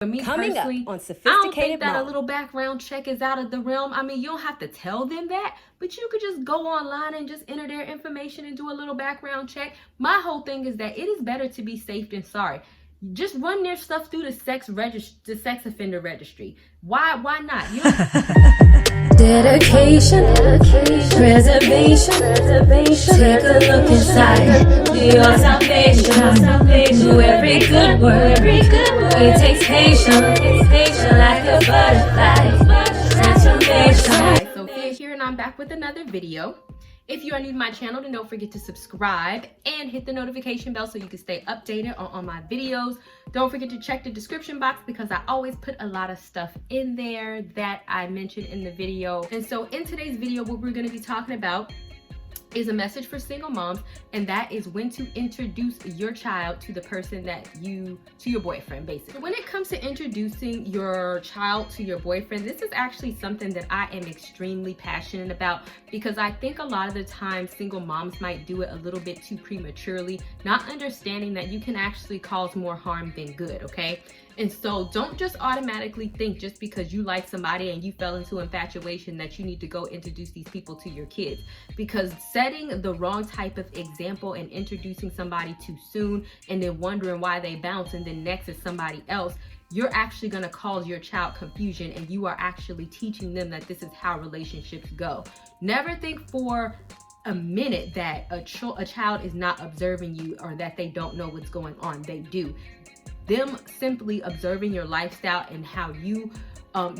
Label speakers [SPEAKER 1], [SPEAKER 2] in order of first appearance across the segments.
[SPEAKER 1] For me
[SPEAKER 2] Coming
[SPEAKER 1] personally,
[SPEAKER 2] up on
[SPEAKER 1] I don't
[SPEAKER 2] Sophisticated
[SPEAKER 1] think that
[SPEAKER 2] Mom.
[SPEAKER 1] a little background check is out of the realm. I mean, you don't have to tell them that, but you could just go online and just enter their information and do a little background check. My whole thing is that it is better to be safe than sorry. Just run their stuff through the sex offender registry. Why not? You
[SPEAKER 3] Dedication, preservation, take a look inside your salvation. To every good word, it takes patience, like a butterfly. Transformation.
[SPEAKER 1] Hi, Sophia here, and I'm back with another video. If you are new to my channel, then don't forget to subscribe and hit the notification bell so you can stay updated on my videos. Don't forget to check the description box because I always put a lot of stuff in there that I mentioned in the video. And so in today's video, what we're going to be talking about is a message for single moms, and that is when to introduce your child to the person to your boyfriend, basically. When it comes to introducing your child to your boyfriend, this is actually something that I am extremely passionate about because I think a lot of the time single moms might do it a little bit too prematurely, not understanding that you can actually cause more harm than good, okay? And so don't just automatically think just because you like somebody and you fell into infatuation that you need to go introduce these people to your kids, because setting the wrong type of example and introducing somebody too soon and then wondering why they bounce and then next is somebody else, you're actually going to cause your child confusion, and you are actually teaching them that this is how relationships go. Never think for a minute that a child is not observing you or that they don't know what's going on. They do. Them simply observing your lifestyle and how you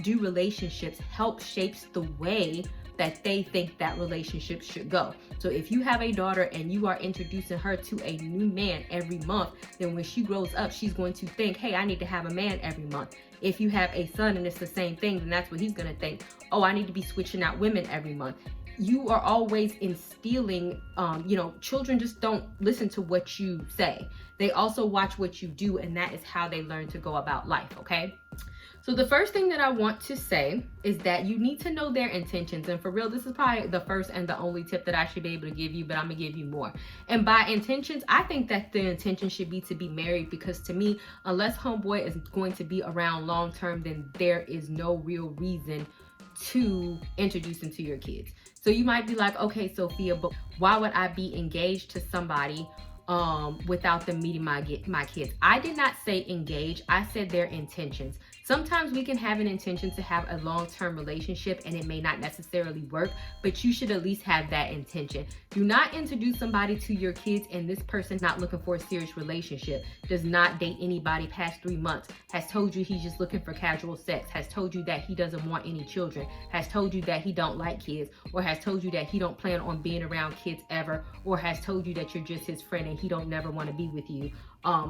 [SPEAKER 1] do relationships shapes the way that they think that relationship should go. So if you have a daughter and you are introducing her to a new man every month, then when she grows up, she's going to think, hey, I need to have a man every month. If you have a son and it's the same thing, then that's what he's gonna think. Oh, I need to be switching out women every month. You are always instilling, children just don't listen to what you say. They also watch what you do, and that is how they learn to go about life, okay? So the first thing that I want to say is that you need to know their intentions. And for real, this is probably the first and the only tip that I should be able to give you, but I'm gonna give you more. And by intentions, I think that the intention should be to be married, because to me, unless homeboy is going to be around long term, then there is no real reason to introduce them to your kids. So you might be like, okay, Sophia, but why would I be engaged to somebody without them meeting my kids? I did not say engage. I said their intentions. Sometimes we can have an intention to have a long-term relationship and it may not necessarily work, but you should at least have that intention. Do not introduce somebody to your kids and this person not looking for a serious relationship, does not date anybody past 3 months, has told you he's just looking for casual sex, has told you that he doesn't want any children, has told you that he don't like kids, or has told you that he don't plan on being around kids ever, or has told you that you're just his friend and he don't never want to be with you,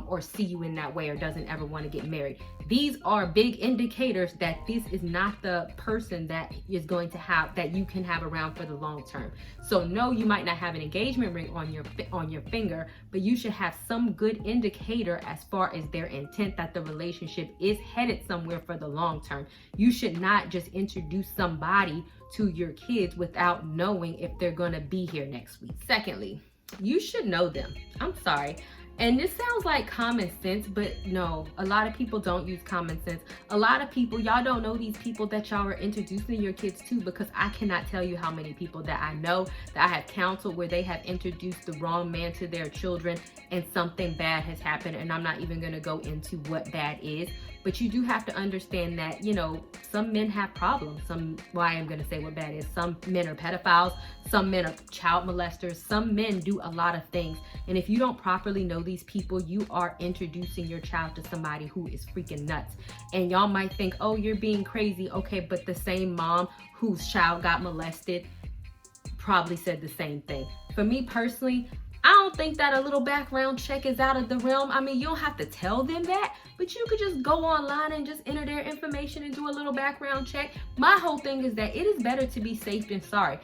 [SPEAKER 1] or see you in that way, or doesn't ever want to get married. These are big indicators that this is not the person that is going to have, that you can have around for the long term. So no, you might not have an engagement ring on your finger, but you should have some good indicator as far as their intent that the relationship is headed somewhere for the long term. You should not just introduce somebody to your kids without knowing if they're going to be here next week. Secondly, you should know them. I'm sorry. And this sounds like common sense, but no, a lot of people don't use common sense. A lot of people, y'all don't know these people that y'all are introducing your kids to, because I cannot tell you how many people that I know that I have counseled where they have introduced the wrong man to their children and something bad has happened. And I'm not even going to go into what bad is, but you do have to understand that, some men have problems. I am going to say what bad is. Some men are pedophiles. Some men are child molesters. Some men do a lot of things. And if you don't properly know these people, you are introducing your child to somebody who is freaking nuts. And y'all might think, oh, you're being crazy. Okay, but the same mom whose child got molested probably said the same thing. For me personally, I don't think that a little background check is out of the realm. I mean, you don't have to tell them that, but you could just go online and just enter their information and do a little background check. My whole thing is that it is better to be safe than sorry.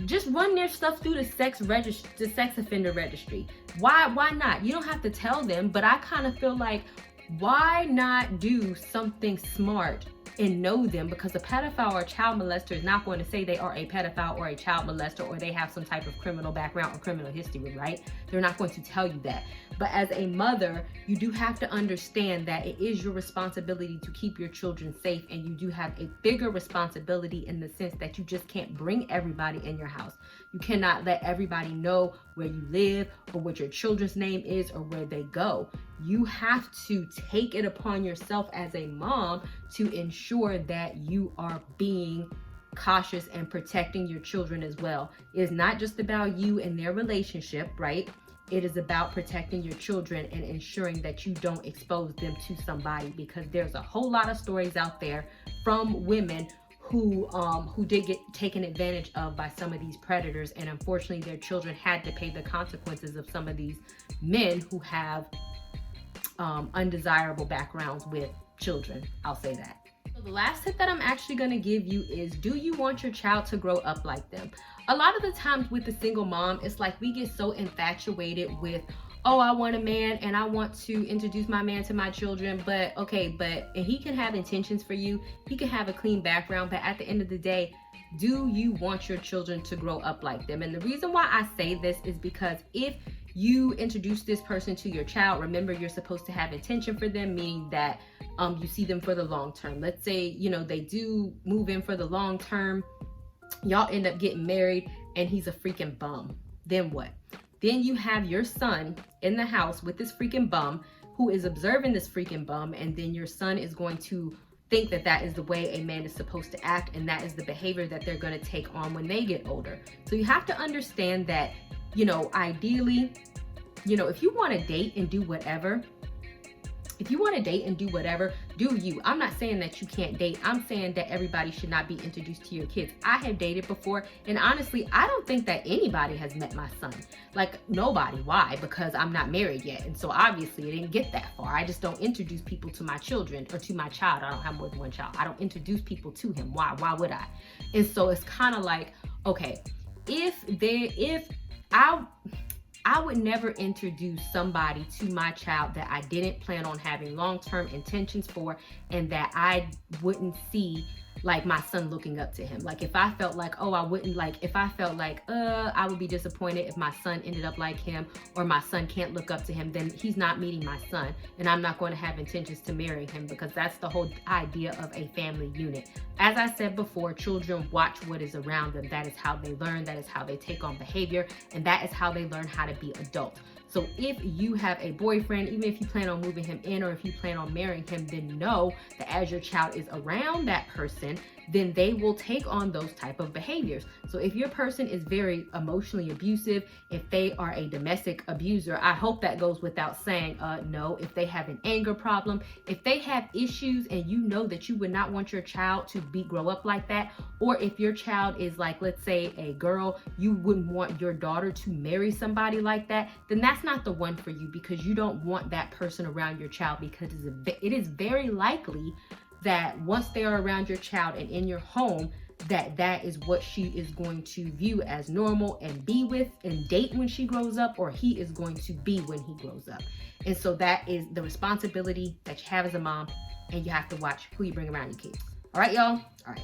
[SPEAKER 1] Just run their stuff through the sex offender registry. Why not? You don't have to tell them, but I kind of feel like, why not do something smart and know them, because a pedophile or a child molester is not going to say they are a pedophile or a child molester or they have some type of criminal background or criminal history, right? They're not going to tell you that. But as a mother, you do have to understand that it is your responsibility to keep your children safe, and you do have a bigger responsibility in the sense that you just can't bring everybody in your house. You cannot let everybody know where you live or what your children's name is or where they go. You have to take it upon yourself as a mom to ensure that you are being cautious and protecting your children as well. It is not just about you and their relationship, right? It is about protecting your children and ensuring that you don't expose them to somebody, because there's a whole lot of stories out there from women who did get taken advantage of by some of these predators, and unfortunately their children had to pay the consequences of some of these men who have undesirable backgrounds with children. I'll say that. So the last tip that I'm actually going to give you is, do you want your child to grow up like them? A lot of the times with the single mom, it's like we get so infatuated with, oh, I want a man and I want to introduce my man to my children, but okay, and he can have intentions for you, he can have a clean background, but at the end of the day, do you want your children to grow up like them? And the reason why I say this is because if you introduce this person to your child, remember, you're supposed to have intention for them, meaning that you see them for the long term. Let's say, you know, they do move in for the long term, y'all end up getting married and he's a freaking bum. Then what? Then you have your son in the house with this freaking bum who is observing this freaking bum, and then your son is going to think that that is the way a man is supposed to act, and that is the behavior that they're going to take on when they get older. So you have to understand that, you know, ideally, you know, if you want to date and do whatever, do you. I'm not saying that you can't date. I'm saying that everybody should not be introduced to your kids. I have dated before, and honestly, I don't think that anybody has met my son. Like, nobody. Why? Because I'm not married yet, and so obviously it didn't get that far. I just don't introduce people to my children or to my child. I don't have more than one child. I don't introduce people to him. Why? Why would I? And so it's kind of like, okay, I would never introduce somebody to my child that I didn't plan on having long-term intentions for, and that I wouldn't see like my son looking up to him. Like, if I felt like, oh, I wouldn't like, if I felt like, I would be disappointed if my son ended up like him, or my son can't look up to him, then he's not meeting my son, and I'm not going to have intentions to marry him, because that's the whole idea of a family unit. As I said before, children watch what is around them. That is how they learn, that is how they take on behavior, and that is how they learn how to be adults. So if you have a boyfriend, even if you plan on moving him in or if you plan on marrying him, then know that as your child is around that person, then they will take on those type of behaviors. So if your person is very emotionally abusive, if they are a domestic abuser, I hope that goes without saying, no. If they have an anger problem, if they have issues and you know that you would not want your child to grow up like that, or if your child is like, let's say a girl, you wouldn't want your daughter to marry somebody like that, then that's not the one for you, because you don't want that person around your child, because it is very likely that once they are around your child and in your home, that is what she is going to view as normal and be with and date when she grows up, or he is going to be when he grows up. And so that is the responsibility that you have as a mom, and you have to watch who you bring around your kids. All right, y'all? All right.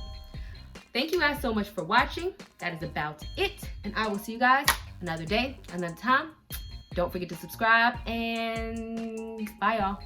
[SPEAKER 1] Thank you guys so much for watching. That is about it. And I will see you guys another day, another time. Don't forget to subscribe, and bye, y'all.